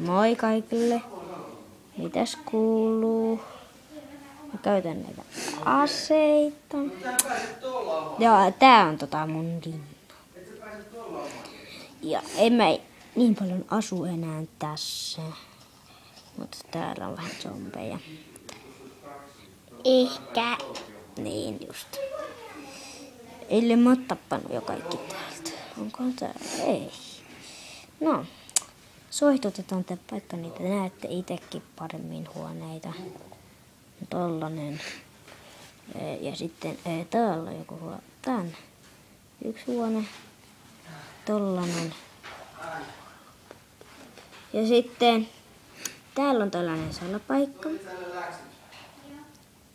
Moi kaikille. Mitäs kuuluu? Mä käytän näitä aseita. Ja tää on mun linna. Ja en mä niin paljon asu enää tässä. Mutta täällä on vähän zombeja. Ehkä. Niin just. Ellei mä oon tappanut jo kaikki täältä. Onko täällä? Ei. No. Soihtutetaan tää paikka, niin te näette itekin paremmin huoneita. Tollanen. Ja sitten täällä on joku huone. Tän. Yksi huone. Tollanen. Ja sitten täällä on tällainen salapaikka.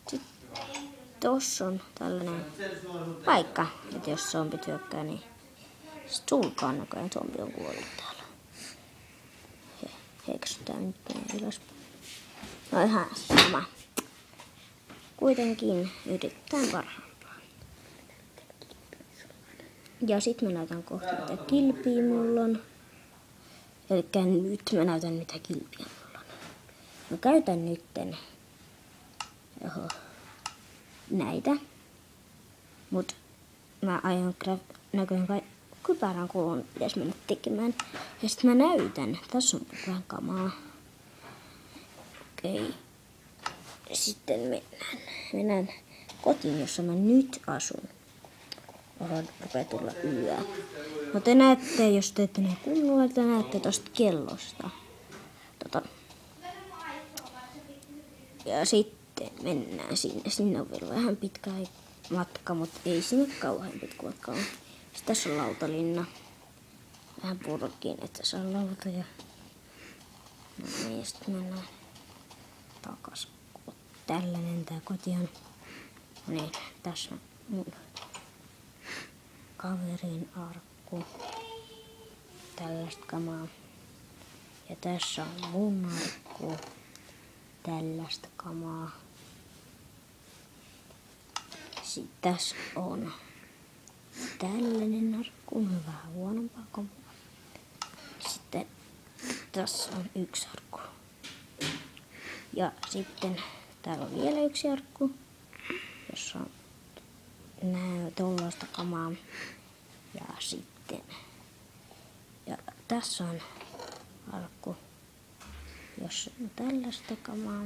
Sitten tossa on tällainen paikka, että jos zombit hyökkää, niin sulkaa näköjään zombi on kuollut täällä. Heksytään nyt ylöspäin. No ihan sama. Kuitenkin yritetään parhaampaan. Ja sit mä näytän kohta mitä kilpiä mulla on. Elikkä nyt mä näytän mitä kilpiä mulla on. Mä käytän nytten näitä. Mut mä aion näköjään kypärän kulun pitäis mennä tekemään. Ja sit mä näytän. Tässä on vähän kamaa. Okei. Sitten mennään kotiin, jossa mä nyt asun. Rupeaa tulla yö. No te näette, jos te ette näe kunnolla, te näette tosta kellosta. Ja sitten mennään sinne. Sinne on vielä vähän pitkä matka, mutta ei sinne kauhean pitkä matka ole. Sitten tässä on lautalinna. Vähän purkkiin, että saa lautoja. No niin, sitten mennään takas. Tällainen tää koti on. Niin, tässä on mun kaverin arkku. Tällaista kamaa. Ja tässä on mun arkku. Tällaista kamaa. Sitten tässä on tällainen arkku. On vähän huonompaa kuin mulla. Sitten tässä on yksi arkku. Ja sitten täällä on vielä yksi arkku, jossa on tollaista kamaa. Ja sitten tässä on arkku, jossa on tällaista kamaa.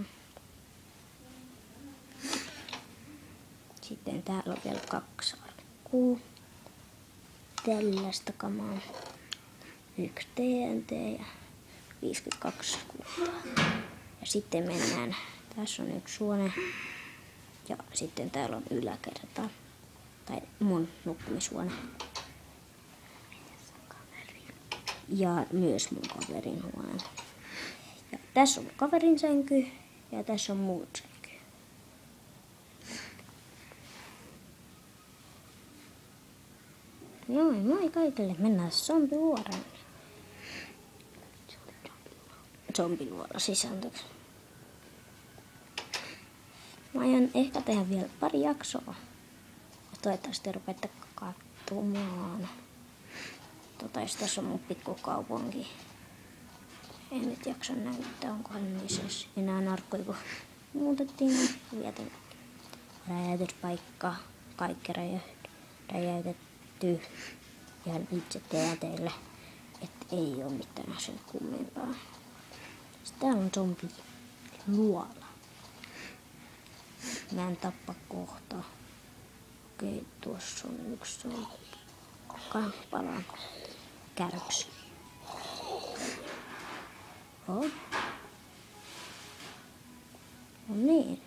Sitten täällä on vielä 2 arkkua. Tällaista kamaa. 1 TNT ja 52 kultaa. Ja sitten mennään. Tässä on yksi huone. Ja sitten täällä on yläkerta. Tai mun nukkumishuone. Ja myös mun kaverin huone. Ja tässä on mun kaverin sänky. Ja tässä on muut sänky. Noin, moi kaikille. Mennään zombiluoraan. Zombiluora sisältöksi. Mä aion ehkä tehdä vielä pari jaksoa. Ja toivottavasti rupeatte katsomaan. Jos tässä on mun pikkukaupunki. En nyt jaksa näyttää, onkohan niissä enää narkkoja, kun muutettiin. Vietän räjäytyspaikka. Kaikki räjäytetty. Ihan itse teille, että ei oo mitään sen kummempaa. Sitten täällä on zombiluola. Mä en tappa kohta. Okei, tuossa on yksi palan kärpsy. No niin.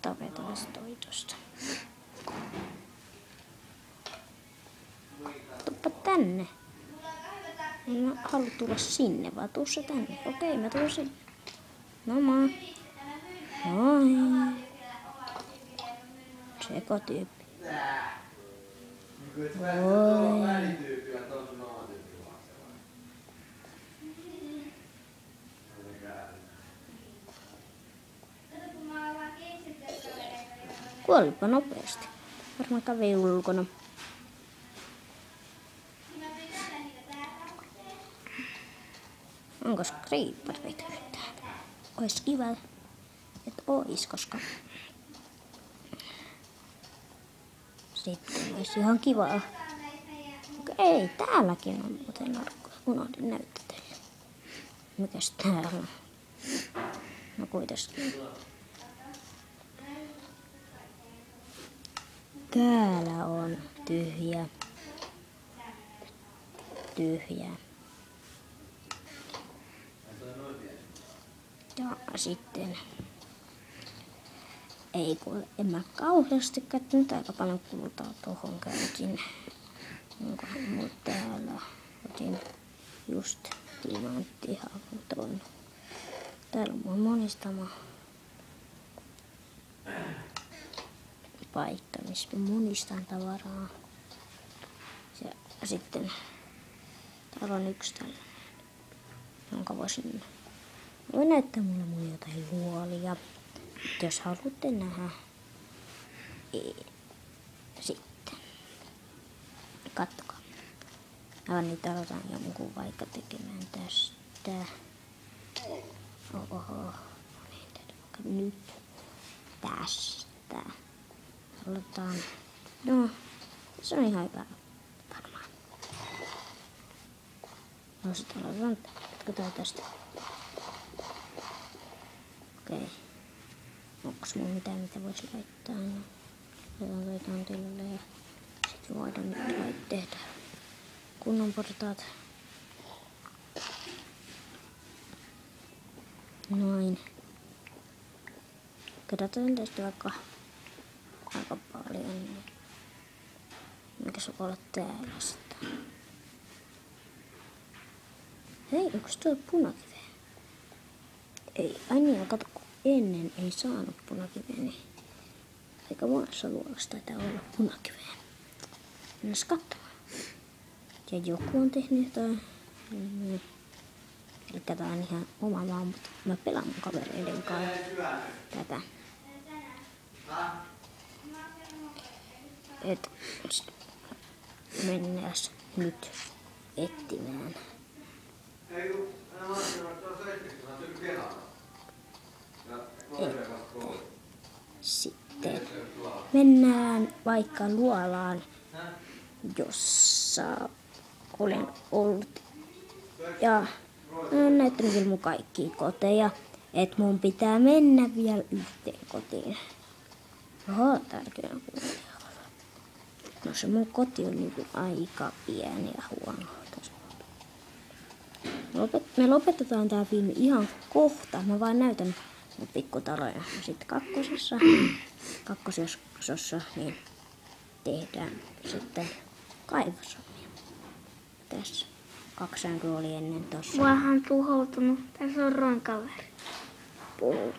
Tapetaan toi tosta. Tuppa tänne. En mä halua tulla sinne, vaan tuu se tänne. Okei, mä tuun sinne. No moi. Moi. Sekotyyppi. Moi. Kuolipa nopeasti. Varmaan kävi ulkona. onko creeper vetänyt täällä? Ois kiva, että ois, koska sitten olisi ihan kivaa. Ei, täälläkin on muuten narkkoja. Unohdin näyttää teille. Mikäs täällä on? No kuitenkin. Täällä on tyhjä. Ja sitten ei kun en mä kauheasti käyttänyt aika paljon kultaa tuohon käytin. Onkohan mulla täällä otin just timanttihakuton. Täällä on mun monistama paikka, missä monistan tavaraa. Ja sitten täällä on yksi tällainen, jonka voisin näyttää mulle mun jotain huolia. Jos haluatte nähdä, sitten kattokaa. Aivan niitä aloitan jonkun vaikka tekemään tästä. Oho, niin tehdään vaikka nyt tästä. Aloitetaan, no se on ihan hyvä varmaan. No sitten aloitetaan, katsotaan tästä. Okei. Onks mulla mitään, mitä voisi laittaa? No, otetaan toi tontille ja sit voidaan nyt tehdä kunnon portaat. Noin. Katsotaan tästä vaikka aika paljon. Mikä se voi olla täällä sitten? Hei, onks tuo punakiveä? Ei, ai niin, kato kun ennen ei saanut punakiveä, niin eikä monessa luolassa taitaa olla punakiveä. Mennäs katsomaan. Ja joku on tehnyt jotain. Eli tää on ihan oma maa, mutta mä pelaan mun kavereiden kanssa tätä. Et mennäs nyt etsimään. Sitten mennään vaikka luolaan, jossa olen ollut. Ja olen näyttänyt vielä mun kaikkia koteja, että mun pitää mennä vielä yhteen kotiin. Oho, tärkeä kuulla. No se mun koti on niinku aika pieni ja huono. Me lopetetaan tää filmi ihan kohta. Mä vaan näytän mun pikkutaloja. Sitten kakkososassa niin tehdään sitten kaivosomia. Tässä 2 sänkyä oli ennen tossa. Vähän tuhoutunut. Tässä on ronkaveri. Puhut.